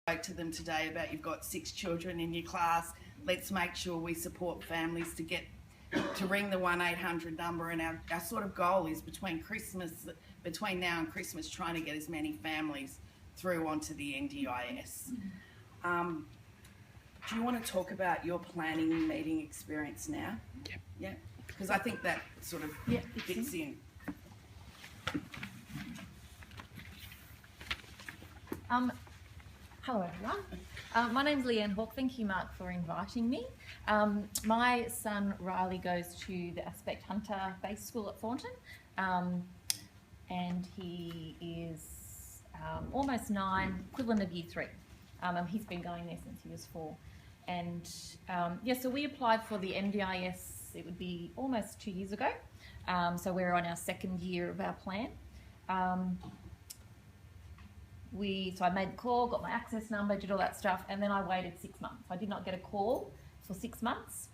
Spoke to them today about you've got 6 children in your class. Let's make sure we support families to ring the 1-800 number, and our sort of goal is between now and Christmas, trying to get as many families through onto the NDIS. Do you want to talk about your planning meeting experience now? Yep. Yeah, because I think that sort of fits in. Hello everyone. My name's Leanne Hawke. Thank you, Mark, for inviting me. My son Riley goes to the Aspect Hunter Base School at Thornton, and he is almost 9, equivalent of Year 3. He's been going there since he was 4. And so we applied for the NDIS, it would be almost 2 years ago. So we're on our 2nd year of our plan. So I made the call, got my access number, did all that stuff, and then I waited 6 months. I did not get a call for 6 months,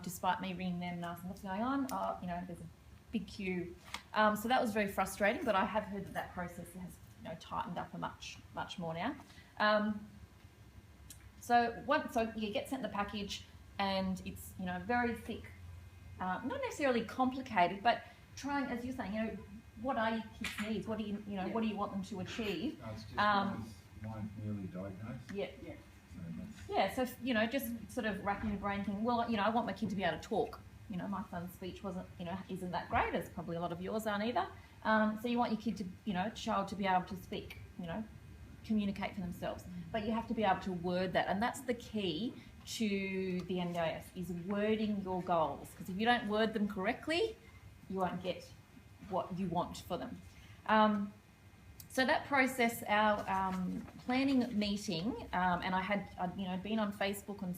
despite me ringing them and asking what's going on. Oh, there's a big queue. So that was very frustrating, but I have heard that process has tightened up much more now. So you get sent the package, and it's very thick, not necessarily complicated, but trying, as you're saying, what are your kids' needs? What do what do you want them to achieve? It's just one newly diagnosed. Yeah. So just sort of racking your brain, thinking, well, I want my kid to be able to talk. My son's speech isn't that great, as probably a lot of yours aren't either. So you want your kid to, child to be able to speak, communicate for themselves. But you have to be able to word that, and that's the key to the NDIS, is wording your goals. Because if you don't word them correctly, you won't get what you want for them. So that process, our planning meeting, and I'd been on Facebook and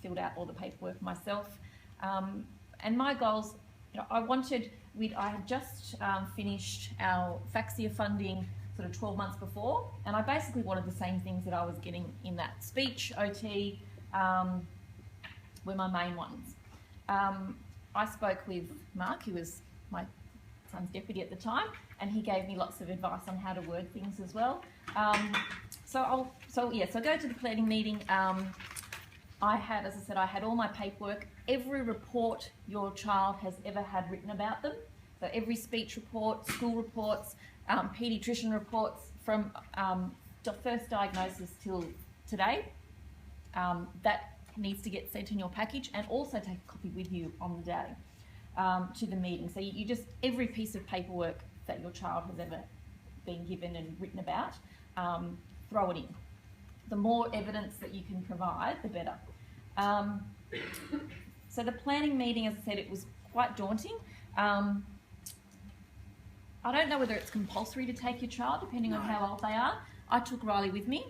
filled out all the paperwork myself. And my goals, I had just finished our FAXIA funding sort of 12 months before, and I basically wanted the same things that I was getting in that. Speech, OT, were my main ones. I spoke with Mark, who was my son's deputy at the time, and he gave me lots of advice on how to word things as well. So go to the planning meeting. I had all my paperwork, every report your child has ever had written about them. So every speech report, school reports, paediatrician reports from first diagnosis till today. That needs to get sent in your package, and also take a copy with you on the day to the meeting. So you just, every piece of paperwork that your child has ever been given and written about, throw it in. The more evidence that you can provide, the better. So the planning meeting, as I said, it was quite daunting. I don't know whether it's compulsory to take your child, depending on how old they are. I took Riley with me,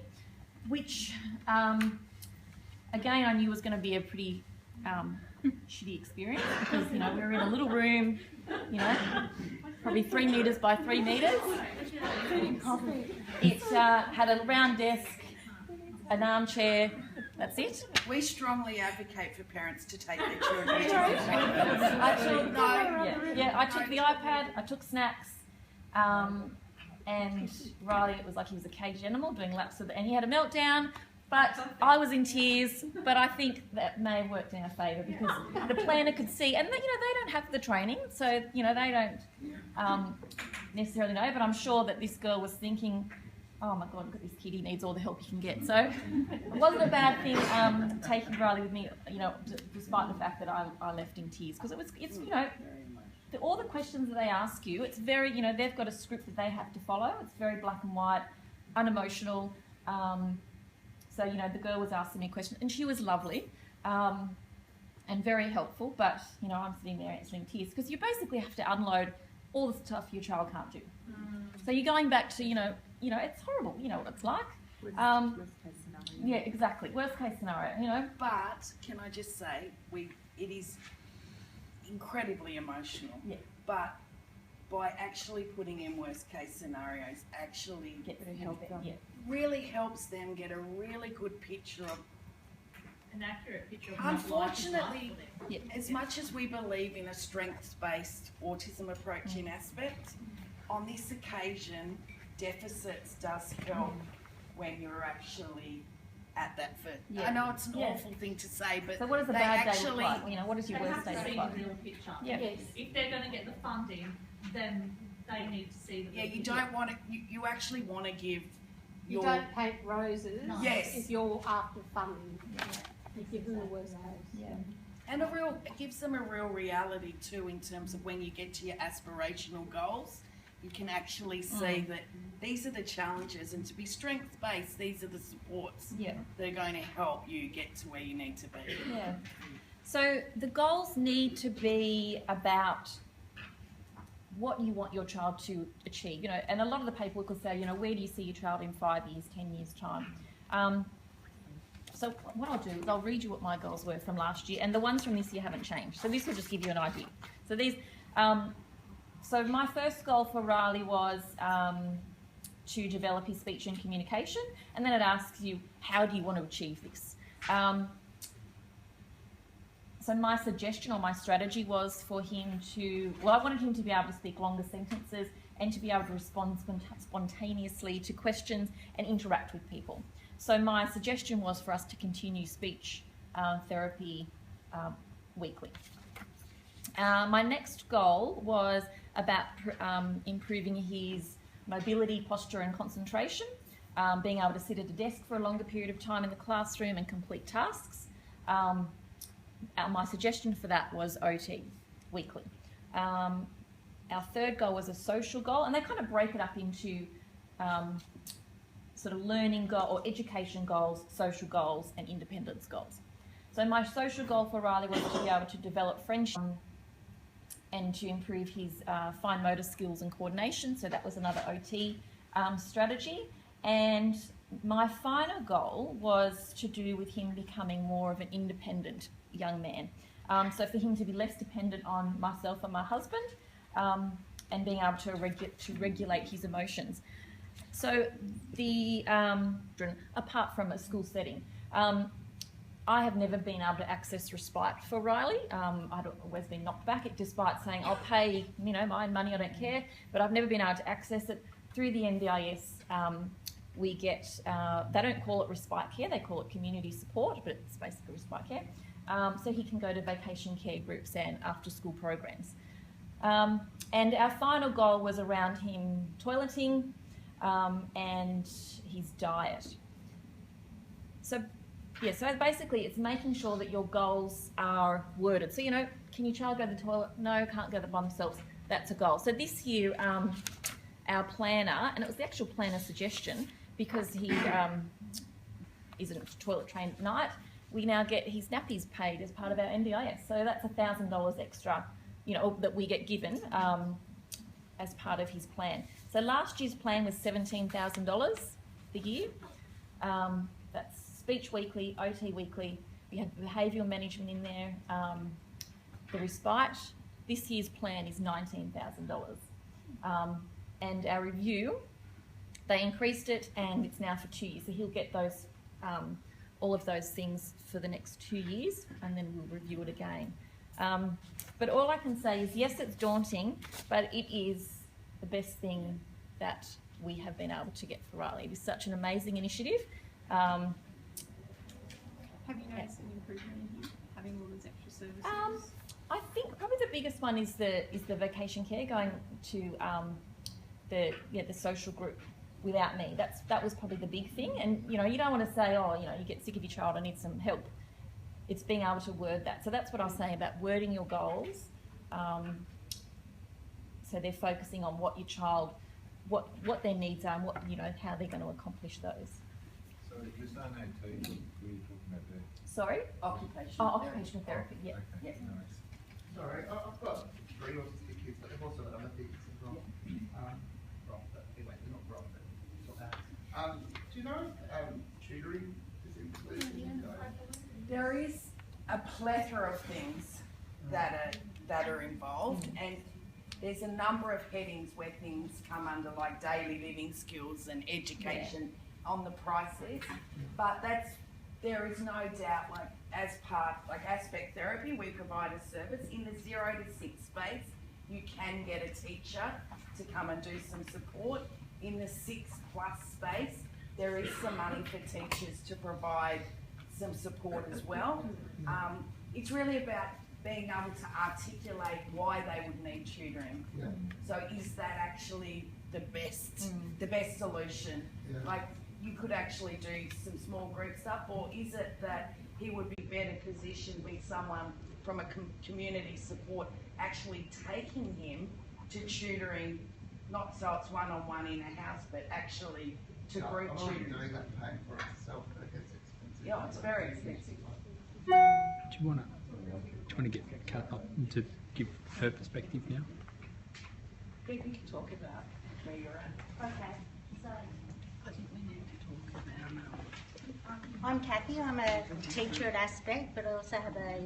which, again, I knew was going to be a pretty shitty experience, because, we were in a little room, probably 3 metres by 3 metres. It had a round desk, an armchair, that's it. We strongly advocate for parents to take their children to I took the iPad, I took snacks, and Riley, it was like he was a caged animal doing laps of and he had a meltdown, but I was in tears. But I think that may have worked in our favour, because the planner could see, and they don't have the training, so they don't necessarily know, but I'm sure that this girl was thinking, oh my God, look at this kid, he needs all the help he can get. So it wasn't a bad thing taking Riley with me, despite the fact that I left in tears, because it's all the questions that they ask you, it's very, they've got a script that they have to follow. It's very black and white, unemotional. So, the girl was asking me questions, and she was lovely and very helpful, but, I'm sitting there answering tears, because you basically have to unload all the stuff your child can't do. So you're going back to, it's horrible, you know what it's like. Worst case scenario. Yeah, exactly, worst case scenario, But, can I just say, it is incredibly emotional. Yeah. But by actually putting in worst case scenarios, actually really helps them get a really good picture of, an accurate picture of unfortunately, life is like. as much as we believe in a strengths-based autism approach in Aspect, on this occasion, deficits does help when you're actually at that first. Yeah. I know it's an Yeah. awful thing to say, but So what does a they bad day actually, look like? You know, what does your They worst have day to see look the like? real picture. Yeah. Yes. If they're going to get the funding, then they need to see the yeah, real you picture. don't want to. You actually want to give You your don't paint roses No. Yes. if you're after funding. You give them the worst case. Yeah. and it gives them a real reality too in terms of when you get to your aspirational goals. You can actually see that these are the challenges, and to be strength based, these are the supports Yeah. that are going to help you get to where you need to be. Yeah. So the goals need to be about what you want your child to achieve. You know, and a lot of the paperwork will say, you know, where do you see your child in 5 years, 10 years time? So what I'll do is I'll read you what my goals were from last year, and the ones from this year haven't changed. So this will just give you an idea. So these, so my first goal for Riley was to develop his speech and communication, and then it asks you, how do you want to achieve this? So my suggestion or my strategy was for him to, well, I wanted him to be able to speak longer sentences and to be able to respond spontaneously to questions and interact with people. So my suggestion was for us to continue speech therapy weekly. My next goal was about improving his mobility, posture and concentration, being able to sit at a desk for a longer period of time in the classroom and complete tasks. My suggestion for that was OT weekly. Our third goal was a social goal, and they kind of break it up into sort of learning goal or education goals, social goals and independence goals. So my social goal for Riley was to be able to develop friendship and to improve his fine motor skills and coordination. So that was another OT strategy. And my final goal was to do with him becoming more of an independent young man. So for him to be less dependent on myself and my husband, and being able to regulate his emotions. So the apart from a school setting, I have never been able to access respite for Riley. I'd always been knocked back at despite saying I'll pay, you know, my money, I don't care, but I've never been able to access it through the NDIS. We get, they don't call it respite care, they call it community support, but it's basically respite care. So he can go to vacation care groups and after school programs. And our final goal was around him toileting and his diet. So yeah, so basically it's making sure that your goals are worded. So, you know, can your child go to the toilet? No, can't go there by themselves. That's a goal. So this year, our planner, and it was the actual planner suggestion, because he isn't toilet trained at night, we now get his nappies paid as part of our NDIS. So that's $1,000 extra, you know, that we get given as part of his plan. So last year's plan was $17,000 the year. That's speech weekly, OT weekly. We had behavioural management in there, the respite. This year's plan is $19,000. And our review, they increased it, and it's now for 2 years. So he'll get those, all of those things for the next 2 years, and then we'll review it again. But all I can say is, yes, it's daunting, but it is the best thing that we have been able to get for Riley. It is such an amazing initiative. Have you noticed an improvement in him having all those extra services? I think probably the biggest one is the vacation care, going to the social group without me. That was probably the big thing. And you know, you don't want to say, oh, you know, you get sick of your child, I need some help. It's being able to word that. So that's what I was saying about wording your goals. So they're focusing on what your child, what their needs are, and what, you know, how they're going to accomplish those. So you're saying OT, what are you talking about there? Sorry? Occupational Oh, therapy. occupational therapy, yeah. Okay, Yeah. nice. Sorry, I've got 3 autistic kids, but they've also got other things as well. Anyway, they're not wrong, but it's not that. Do you know if tutoring is included in those? There is a plethora of things that are involved, and there's a number of headings where things come under, like daily living skills and education on the price list. But there is no doubt, like as part, like aspect therapy, we provide a service in the 0 to 6 space. You can get a teacher to come and do some support. In the 6+ space, there is some money for teachers to provide some support as well. It's really about being able to articulate why they would need tutoring. Yeah. So is that actually the best solution? Yeah. Like, you could actually do some small group stuff, or is it that he would be better positioned with someone from a community support actually taking him to tutoring, not so it's one-on-one in a house, but actually to Yeah, group I'm already tutoring? doing that and paying for it myself, but it gets expensive. Yeah, it's very expensive. Do you want to get Kat up to give her perspective now? You can talk about where you're at. Okay, so I'm Kathy. I'm a teacher at Aspect, but I also have a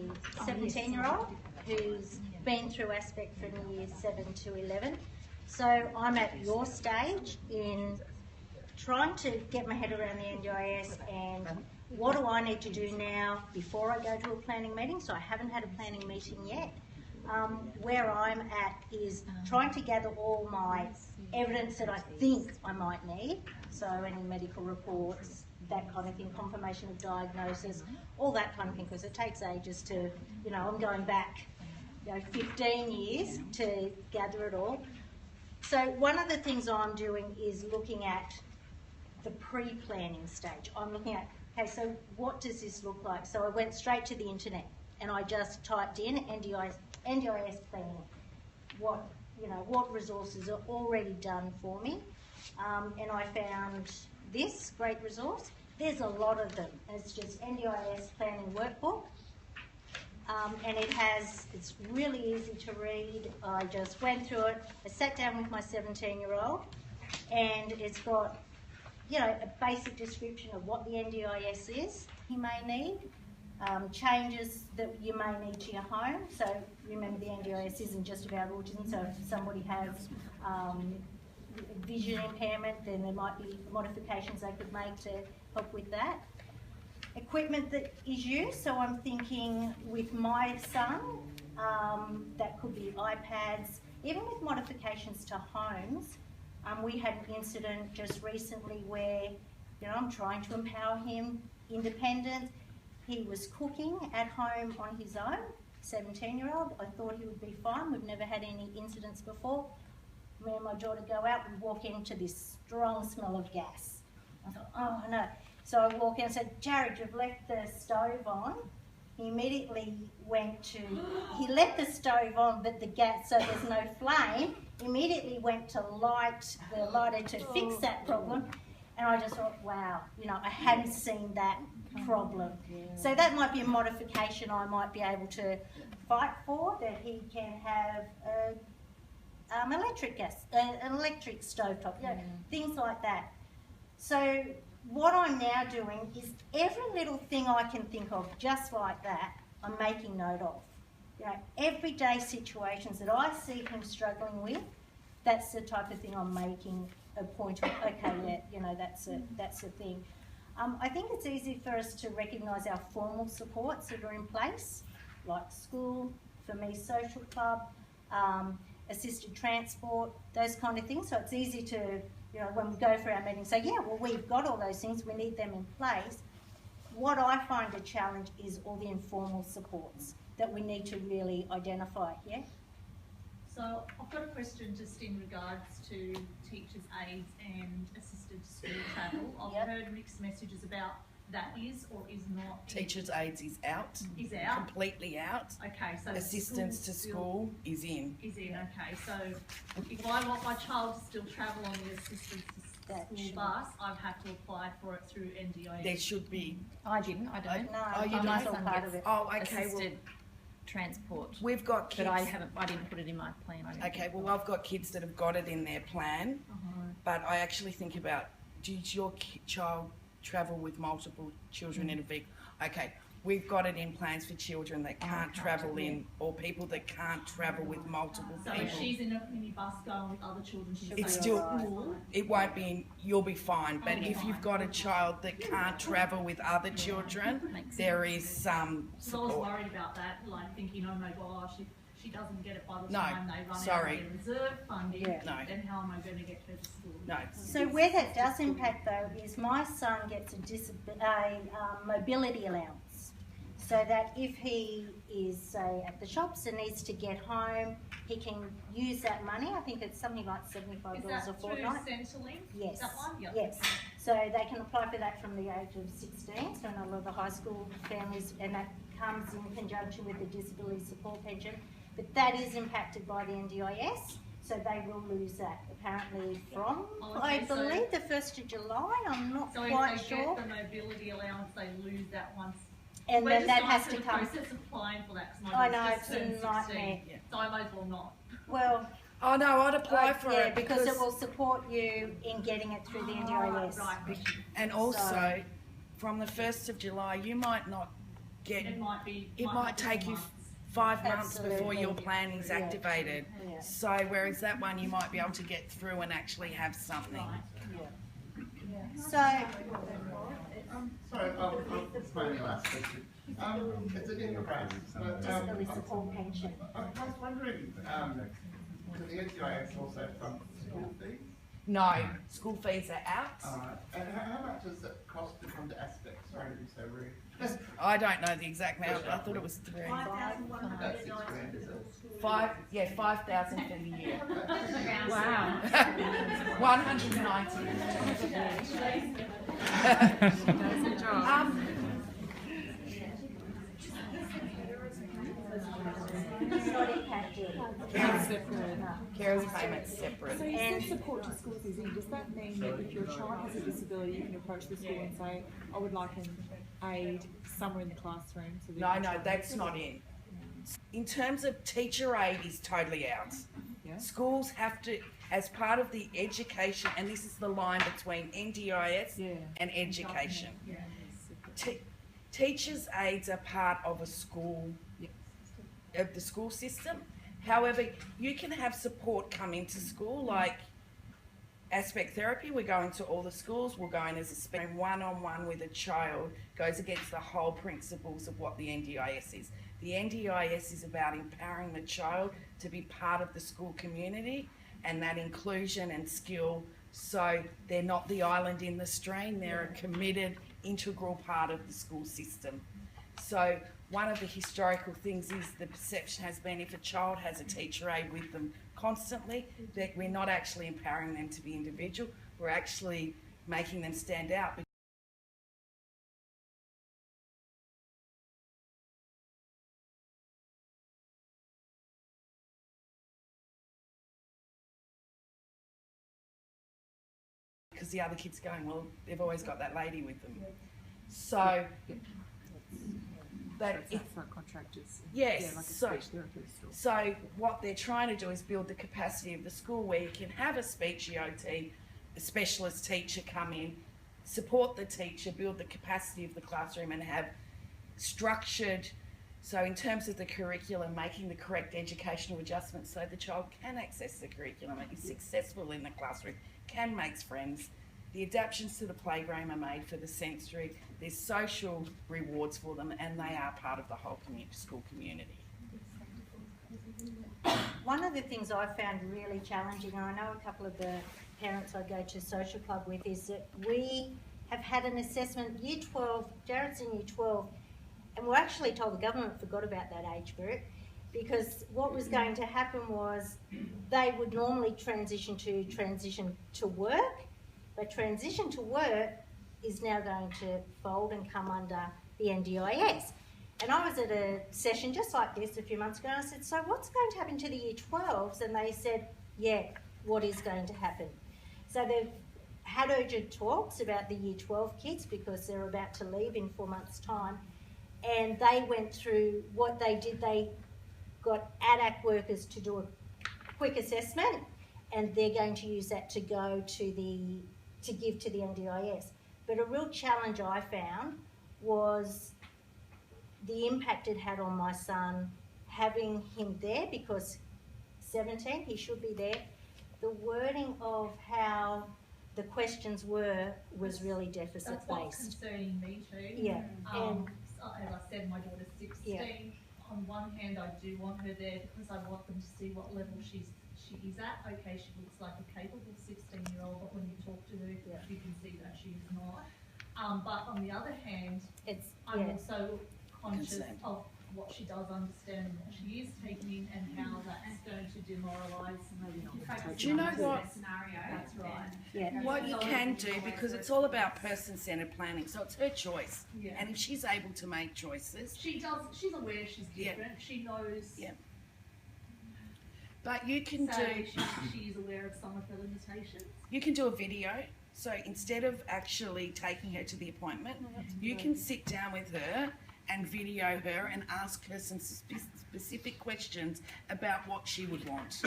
17-year-old who's been through Aspect from years 7 to 11. So I'm at your stage in trying to get my head around the NDIS and what do I need to do now before I go to a planning meeting. So I haven't had a planning meeting yet. Where I'm at is trying to gather all my evidence that I think I might need. So any medical reports, that kind of thing, confirmation of diagnosis, all that kind of thing, because it takes ages to, I'm going back, 15 years to gather it all. So one of the things I'm doing is looking at the pre-planning stage. I'm looking at, okay, so what does this look like? So I went straight to the internet and I just typed in NDIS planning. What resources are already done for me? And I found this great resource. There's a lot of them. It's just NDIS planning workbook. And it's really easy to read. I just went through it. I sat down with my 17-year-old and it's got, a basic description of what the NDIS is he may need, changes that you may need to your home. So remember, the NDIS isn't just about autism, so if somebody has vision impairment, then there might be modifications they could make to help with that. Equipment that is used, so I'm thinking with my son, that could be iPads, even with modifications to homes. We had an incident just recently where, I'm trying to empower him, independent. He was cooking at home on his own, 17-year-old. I thought he would be fine. We've never had any incidents before. Me and my daughter go out, we walk into this strong smell of gas. I thought, oh no. So I walk in and said, Jared, you've left the stove on. He immediately he left the stove on, but the gas, so there's no flame, immediately went to light the lighter to fix that problem. And I just thought, wow, I hadn't seen that problem. So that might be a modification I might be able to fight for, that he can have an electric stovetop, things like that. So what I'm now doing is every little thing I can think of just like that, I'm making note of. Everyday situations that I see him struggling with, that's the type of thing I'm making a point of. Okay, that's a thing. I think it's easy for us to recognise our formal supports that are in place, like school, for me, social club, assisted transport, those kind of things. So it's easy to, when we go for our meetings, say, yeah, well, we've got all those things, we need them in place. What I find a challenge is all the informal supports that we need to really identify, yeah? So I've got a question just in regards to teachers' aides and assisted school travel. I've heard mixed messages about that is or is not. Teachers' aides is out. Is out? Completely out. Okay, so Assistance to school is in. Is in, okay. So if I want my child to still travel on the assistance to school bus, I'd have to apply for it through NDIS. There should be. I don't. Oh, you My don't? son gets Oh, okay. assisted transport. We've got kids. But I didn't put it in my plan. Okay, well, I've got kids that have got it in their plan, but I actually think about, does your child travel with multiple children in a vehicle? Okay, we've got it in plans for children that can't travel in, or people that can't travel with multiple So people. if she's in a minibus going with other children, It's still, it won't be, you'll be fine, but if you've got a child that can't travel with other children, there is some So I was support. worried about that, like thinking, oh my gosh, if she doesn't get it by the No, time they run sorry. out of their reserve funding, Yeah. No. then how am I going to get her to school? No. So where that does impact though is my son gets a mobility allowance. So that if he is, say, at the shops and needs to get home, he can use that money. I think it's something like $75 Is a that through fortnight. Centrelink? Yes. That one? Yep. Yes. So they can apply for that from the age of 16. So in a lot of the high school families, and that comes in conjunction with the disability support pension. But that is impacted by the NDIS. So they will lose that apparently from, I so- believe, the 1st of July. I'm not So quite if they sure. get the mobility allowance, they lose that once. And We're then just that going has through to the come. process of applying for that, 'cause I my know, daughter's it's just a turned nightmare. 16, so I might as well not. Well, Oh no, I'd apply for yeah, it because it will support you in getting it through the NDIS. Right. and also So- from the 1st of July, you might not get. It might be. It might not be take you months. 5 months before Absolutely. your plan is Yeah. activated. Yeah. So whereas that one you might be able to get through and actually have something. Right. So, Sorry, it's my only last question. It's a different price. disability support pension. I was wondering, do the NDIS also fund school fees? No, school fees are out. And how much does it cost to come to Aspect? Sorry to be so rude. I don't know the exact amount, but I thought it was 3. That's £6,000, is it? 5,000 for the year. Wow. 190. It's not impacted. Carers payments separate. So you said support to schools is in. Does that mean that if your child has a disability, you can approach the school and say, I would like an aid somewhere in the classroom? So that No, your no, child- that's not in. In terms of teacher aid is totally out. Yeah. Schools have to, as part of the education, and this is the line between NDIS Yeah. and education. Teachers' aids are part of a school, of the school system. However, you can have support come into school, like aspect therapy. We're going to all the schools. We're going as a spend one-on-one with a child goes against the whole principles of what the NDIS is. The NDIS is about empowering the child to be part of the school community and that inclusion and skill, so they're not the island in the stream, they're a committed, integral part of the school system. So one of the historical things is the perception has been if a child has a teacher aide with them constantly, that we're not actually empowering them to be individual, we're actually making them stand out. Because the other kid's going, well, they've always got that lady with them. So that It's if, for contractors. yes, Yeah, like a so- speech therapist. Or, so what they're trying to do is build the capacity of the school where you can have a speech EOT, a specialist teacher come in, support the teacher, build the capacity of the classroom and have structured, so in terms of the curriculum, making the correct educational adjustments so the child can access the curriculum, is successful in the classroom, can make friends. The adaptations to the playground are made for the sensory. There's social rewards for them and they are part of the whole school community. One of the things I found really challenging, and I know a couple of the parents I go to social club with, is that we have had an assessment, year 12, Jared's in year 12, and we're actually told the government forgot about that age group, because what was going to happen was they would normally transition to work, but transition to work is now going to fold and come under the NDIS. And I was at a session just like this a few months ago and I said, so what's going to happen to the year 12s? And they said, yeah, what is going to happen? So they've had urgent talks about the year 12 kids because they're about to leave in 4 months' time. And they went through what they did. They got ADAC workers to do a quick assessment and they're going to use that to go to give to the NDIS. But a real challenge I found was the impact it had on my son, having him there because 17, he should be there. The wording of how the questions were was really deficit That's what's based. concerning me too. Yeah, and As I said, my daughter's 16. Yeah. on one hand, I do want her there because I want them to see what level she is at. Okay, she looks like a capable 16-year-old, but when you talk to her, you can see that she is not. But on the other hand, I'm also conscious of what she does understand and what she is taking in and how that's going to demoralise. Do you know what? Scenario. That's right. Yeah. What you can do, because it's all about person-centred planning, so it's her choice. Yeah. And if she's able to make choices, She's aware she's different. She knows. Yeah. But you can So do. she is aware of some of her limitations. You can do a video. So instead of actually taking her to the appointment, you can sit down with her and video her and ask her some specific questions about what she would want,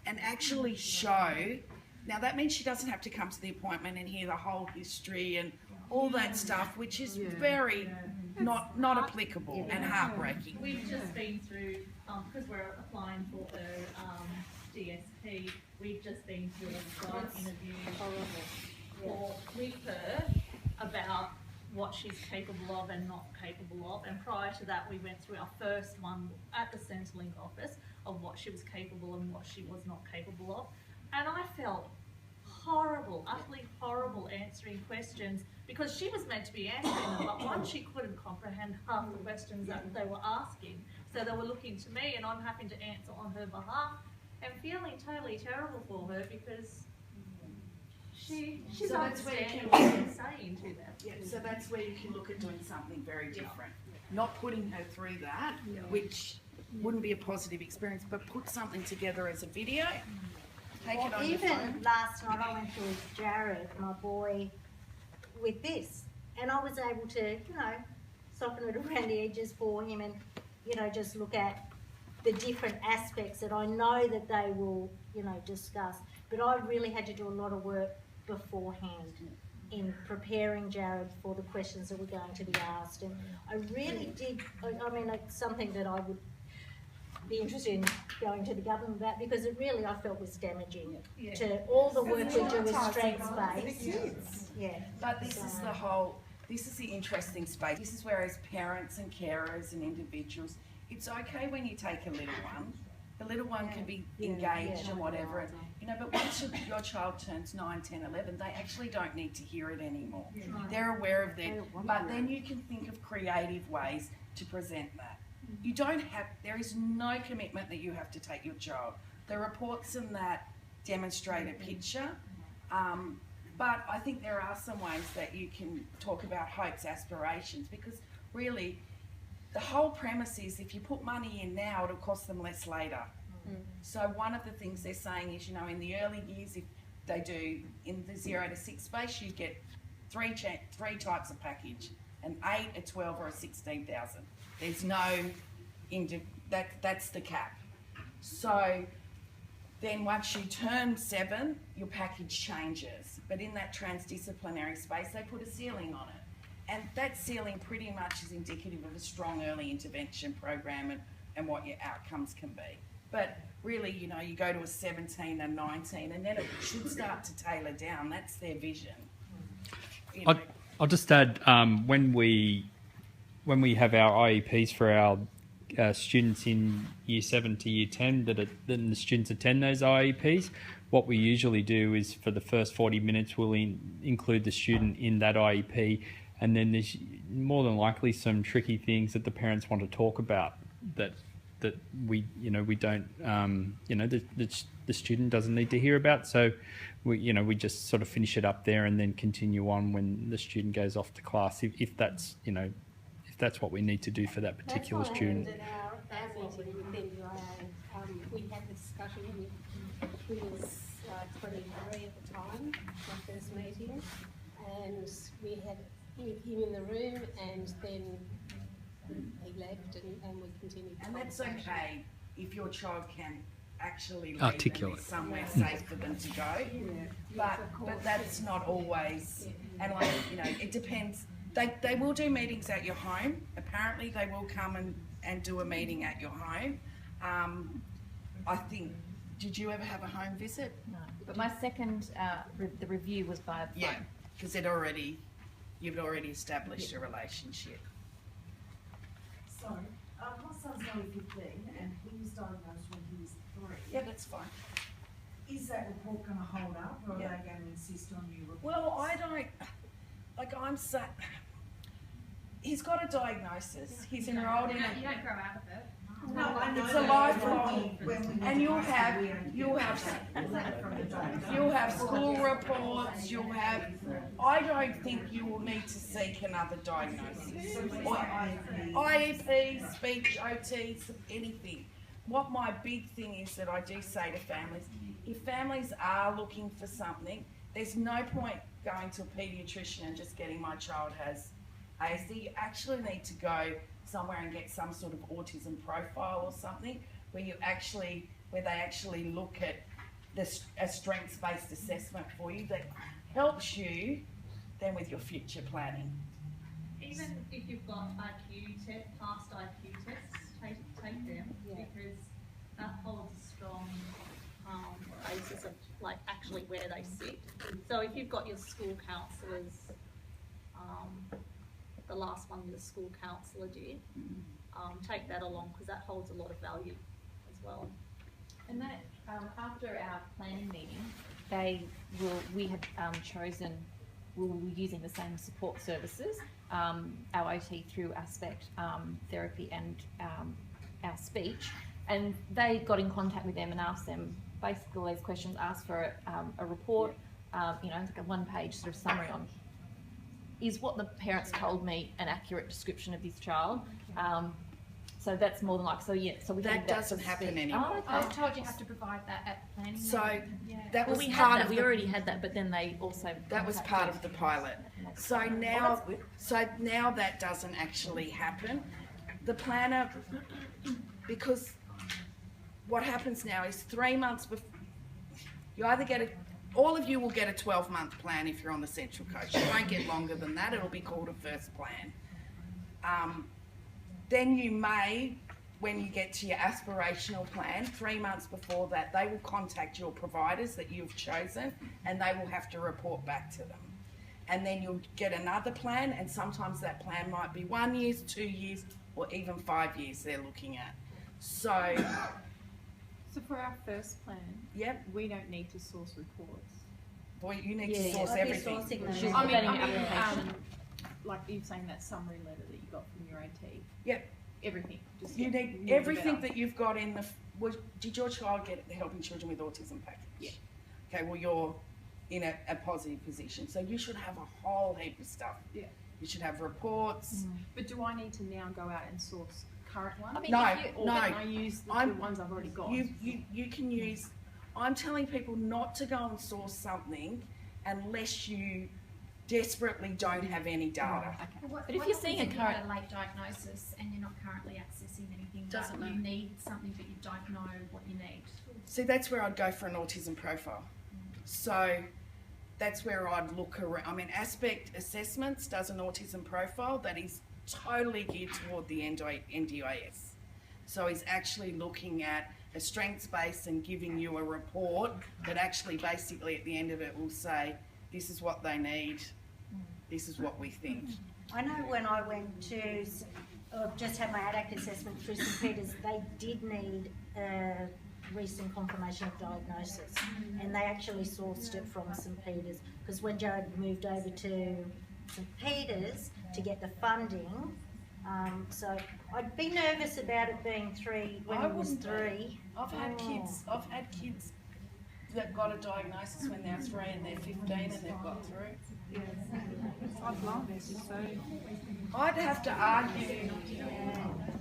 and actually show. Now that means she doesn't have to come to the appointment and hear the whole history and all that stuff, which is very not applicable and heartbreaking. We've just been through, because we're applying for her DSP, we've just been through a job interview with her about what she's capable of and not capable of. And prior to that, we went through our first one at the Centrelink office of what she was capable and what she was not capable of. And I felt horrible, utterly horrible answering questions because she was meant to be answering them, but one, she couldn't comprehend half the questions that they were asking. So they were looking to me and I'm having to answer on her behalf and feeling totally terrible for her because she's So that's where you understanding can- what I'm saying to them. Yeah, so that's where you can look at doing something very different. Not putting her through that, which wouldn't be a positive experience, but put something together as a video. Take it on your Even phone. last night I went to Jared, my boy, with this, and I was able to, soften it around the edges for him and, just look at the different aspects that I know that they will, discuss. But I really had to do a lot of work beforehand in preparing Jared for the questions that were going to be asked. And I really did, it's something that I would be interested in going to the government about because it really, I felt, was damaging to all the work we do with strengths-based. Yeah. But this is the interesting space. This is where as parents and carers and individuals, it's okay when you take a little one. The little one can be engaged and whatever. But once your child turns 9, 10, 11, they actually don't need to hear it anymore. They're aware of that. But then you can think of creative ways to present that. You don't have, there is no commitment that you have to take your child. The reports in that demonstrate a picture. But I think there are some ways that you can talk about hopes, aspirations, because really the whole premise is if you put money in now, it'll cost them less later. So one of the things they're saying is, in the early years, if they do in the 0 to 6 space, you get three types of package, an 8, a 12 or a 16,000. There's no, that's the cap. So then once you turn 7, your package changes. But in that transdisciplinary space, they put a ceiling on it. And that ceiling pretty much is indicative of a strong early intervention program and what your outcomes can be. But really, you go to a 17 and 19 and then it should start to tailor down. That's their vision. I'll just add, when we have our IEPs for our students in year 7 to year 10, then the students attend those IEPs, what we usually do is for the first 40 minutes, we'll include the student in that IEP. And then there's more than likely some tricky things that the parents want to talk about that we don't the student doesn't need to hear about. So we just sort of finish it up there and then continue on when the student goes off to class if that's what we need to do for that particular student. Our meeting with NDIS, we had a discussion with, he was 23 at the time, my first meeting, and we had him in the room and then he left and we continued. And that's okay if your child can actually leave Articulate. and there's somewhere safe for them to go. But that's not always, and it depends. They will do meetings at your home. Apparently they will come and do a meeting at your home. I think, did you ever have a home visit? No, but my second, the review was by phone. Yeah, because you've already established a relationship. Sorry, my son's 19 only 15 and he was diagnosed when he was 3. Yeah, that's fine. Is that report going to hold up, or Yeah. are they going to insist on you reports? Well, I don't, like I'm saying, he's got a diagnosis. He's enrolled in You a, don't grow out of it. No, I know it's a that, lifelong, when we and you'll passed have, it, we you'll have, from the doctor. you'll have school reports, you'll have, I don't think you will need to seek another diagnosis. Or IEP, speech, OTs, anything. What my big thing is that I do say to families, if families are looking for something, there's no point going to a paediatrician and just getting my child has ASD. You actually need to go somewhere and get some sort of autism profile or something where they actually look at a strengths-based assessment for you that helps you then with your future planning. Even if you've got past IQ tests, take them, because that holds a strong basis of like actually where they sit. So if you've got your school counsellors, the last one the school counsellor did, take that along because that holds a lot of value as well. And that after our planning meeting, we had chosen, we were using the same support services, our OT through Aspect therapy and our speech, and they got in contact with them and asked them basically all these questions, asked for a report, like a one-page sort of summary on, is what the parents told me an accurate description of this child? So that's more than like, so we That doesn't happen anymore. Oh, okay. I was told you have to provide that at the planning So meeting. that Well, was we part had that. of We the, already had that, but then they also that was part of the pilot. So now, now that doesn't actually happen. The planner, because what happens now is 3 months before, you either get all of you will get a 12-month plan if you're on the Central Coast. You won't get longer than that. It'll be called a first plan. Then you may, when you get to your aspirational plan, 3 months before that, they will contact your providers that you've chosen and they will have to report back to them. And then you'll get another plan, and sometimes that plan might be 1 year, 2 years, or even 5 years they're looking at. So, So for our first plan, yep, we don't need to source reports. boy, you need to source I'd be everything. sourcing them. She's I mean, getting an application. Like you're saying that summary letter that you got from your AT. Yep. Everything. Just You get need moved everything about. that you've got in the. Did your child get the Helping Children with Autism package? Yeah. Okay, well, you're in a positive position. So you should have a whole heap of stuff. Yeah. You should have reports. But do I need to now go out and source current ones? I mean, No, if you- Or no. can I use the ones I've already got? You can use. I'm telling people not to go and source something unless you desperately don't have any data. But But if you're seeing a you current- have a late diagnosis and you're not currently accessing anything, Doesn't but you matter. need something but you don't know what you need. See, that's where I'd go for an autism profile. So that's where I'd look around. I mean, Aspect Assessments does an autism profile that is totally geared toward the NDIS. So he's actually looking at a strengths base and giving you a report that actually basically at the end of it will say, this is what they need, this is what we think. I know when I went to, just had my ADAC assessment through St Peter's, they did need a recent confirmation of diagnosis, and they actually sourced it from St Peter's, because when Jared moved over to St Peter's to get the funding, so I'd be nervous about it being 3 when it was 3. I've had kids that got a diagnosis when they're 3 and they're 15 and they've got through. I'd love it. So I'd have to argue.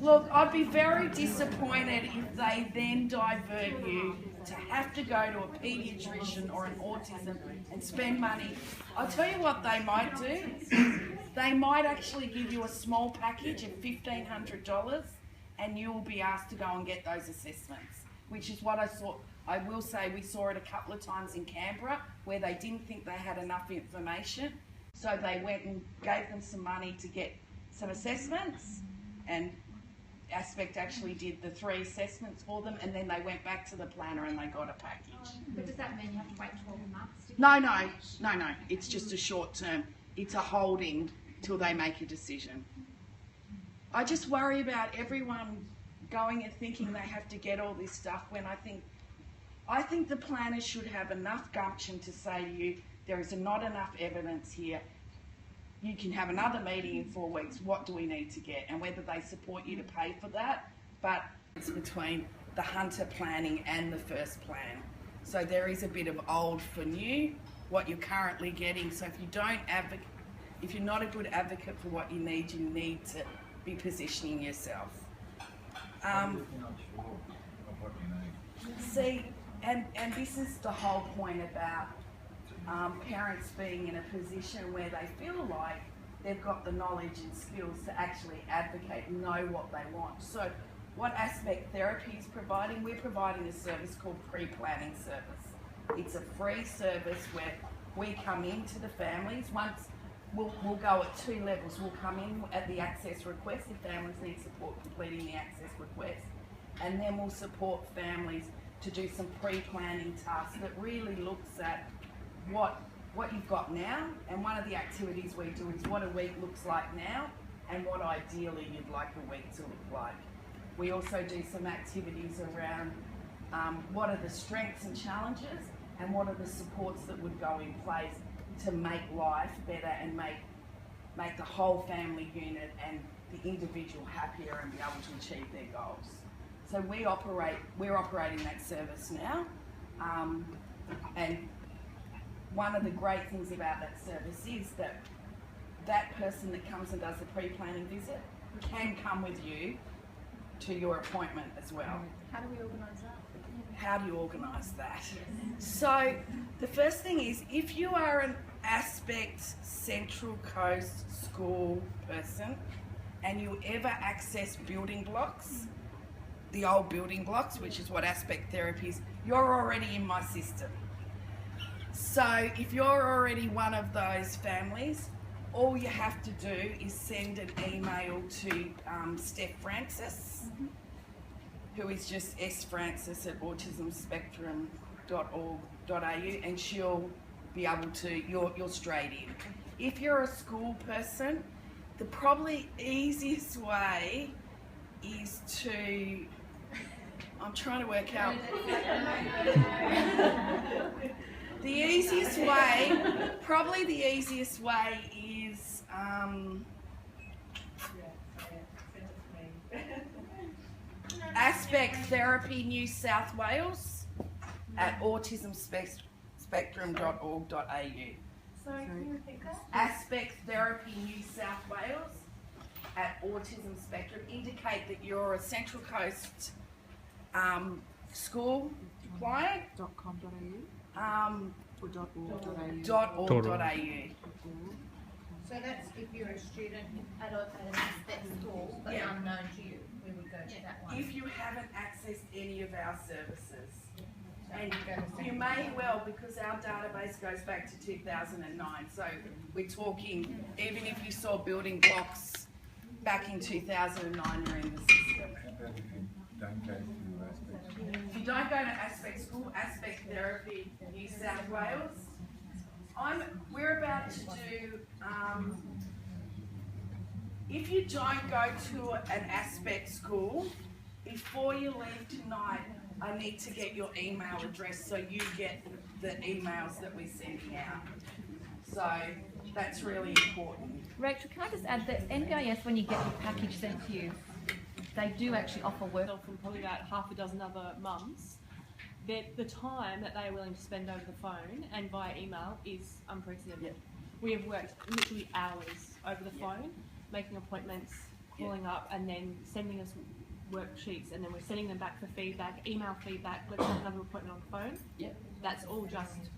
Look, I'd be very disappointed if they then divert you to have to go to a paediatrician or an autism and spend money. I'll tell you what they might do. They might actually give you a small package of $1,500 and you will be asked to go and get those assessments, which is what I saw. I will say we saw it a couple of times in Canberra where they didn't think they had enough information. So they went and gave them some money to get some assessments, and Aspect actually did the 3 assessments for them, and then they went back to the planner and they got a package. But does that mean you have to wait 12 months? No. It's just a short term. It's a holding till they make a decision. I just worry about everyone going and thinking they have to get all this stuff when I think the planners should have enough gumption to say to you, there is not enough evidence here. You can have another meeting in 4 weeks. What do we need to get? And whether they support you to pay for that. But it's between the Hunter planning and the first plan. So there is a bit of old for new, what you're currently getting. So if you're not a good advocate for what you need to be positioning yourself. If you're not sure of what you need. See, and this is the whole point about parents being in a position where they feel like they've got the knowledge and skills to actually advocate and know what they want. So what Aspect Therapy is providing, we're providing a service called pre-planning service. It's a free service where we come into the families. Once we'll go at 2 levels. We'll come in at the access request if families need support completing the access request, and then we'll support families to do some pre-planning tasks that really looks at what you've got now, and one of the activities we do is what a week looks like now and what ideally you'd like a week to look like. We also do some activities around what are the strengths and challenges and what are the supports that would go in place to make life better and make the whole family unit and the individual happier and be able to achieve their goals. So we're operating that service now, and one of the great things about that service is that that person that comes and does the pre-planning visit can come with you to your appointment as well. How do we organise that? How do you organise that? So the first thing is, if you are an Aspect Central Coast school person and you ever access building blocks, the old building blocks, which is what Aspect Therapy is, you're already in my system. So if you're already one of those families, all you have to do is send an email to Steph Francis, who is just sfrancis@autismspectrum.org.au, and she'll be able to, you're straight in. If you're a school person, the probably easiest way is to, I'm trying to work out. The easiest way, probably the easiest way is Aspect Therapy New South Wales at autismspectrum.org.au. Sorry, can you repeat that? Aspect Therapy New South Wales at Autism Spectrum. Indicate that you're a Central Coast school client. .com.au or .org.au. .org.au. So that's if you're a student at an Aspect school, but Yeah. unknown to you, we would go to that one. If you haven't accessed any of our services, and go to you may well, because our database goes back to 2009, so we're talking, even if you saw building blocks back in 2009, you're in the system. How about if you don't go to Aspect? If you don't go to Aspect School, Aspect Therapy New South Wales, we're about to do, if you don't go to an Aspect school, before you leave tonight, I need to get your email address so you get the emails that we're sending out. So that's really important. Rachel, can I just add that NDIS, when you get your package sent to you, they do actually offer work. From probably about half a dozen other mums, that the time that they are willing to spend over the phone and via email is unprecedented. Yep. We have worked literally hours over the phone, making appointments, calling up, and then sending us worksheets, and then we're sending them back for feedback, email feedback, let's have another appointment on the phone. Yep. That's all just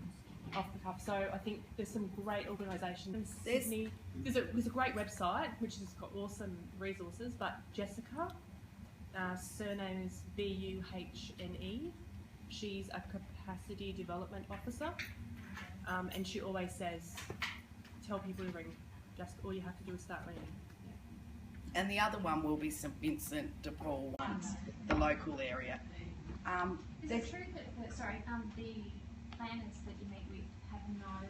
off the cuff. So I think there's some great organisations in Sydney. There's a great website which has got awesome resources, but Jessica, surname is Buhne. She's a capacity development officer, and she always says, tell people to ring. Just all you have to do is start ringing. And the other one will be St Vincent de Paul ones, the local area. Is it true that the planners that you meet with have no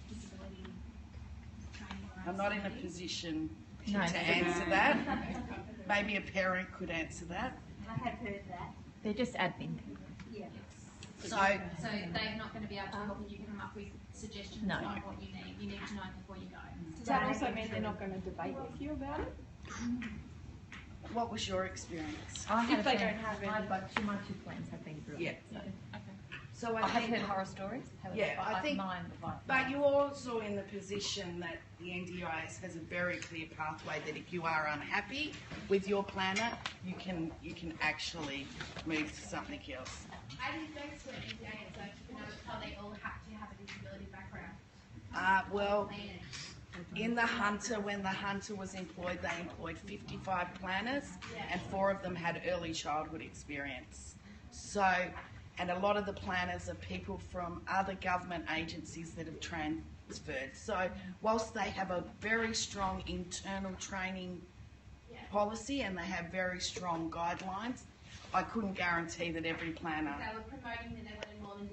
disability training? I'm not in a position to answer that. Maybe a parent could answer that. I have heard that. They're just admin. Yeah. So, So they're not going to be able to help you come up with suggestions No. on what you need. You need to know before you go. Does that also mean they're not going to debate with you about it? what was your experience? I had If a they plan- don't have my, any- my two plans have been brilliant. Yeah. So. So I have think- heard horror stories. However, Yeah, I think- mine. But you're also in the position that the NDIS has a very clear pathway that if you are unhappy with your planner, you can actually move to something else. I didn't go to an NDIS, so you know how they all have to have a disability background. Well, in the Hunter, when the Hunter was employed, they employed 55 planners, and 4 of them had early childhood experience. So, and a lot of the planners are people from other government agencies that have transferred. So, whilst they have a very strong internal training policy and they have very strong guidelines, I couldn't guarantee that every planner. They were promoting that they wanted more than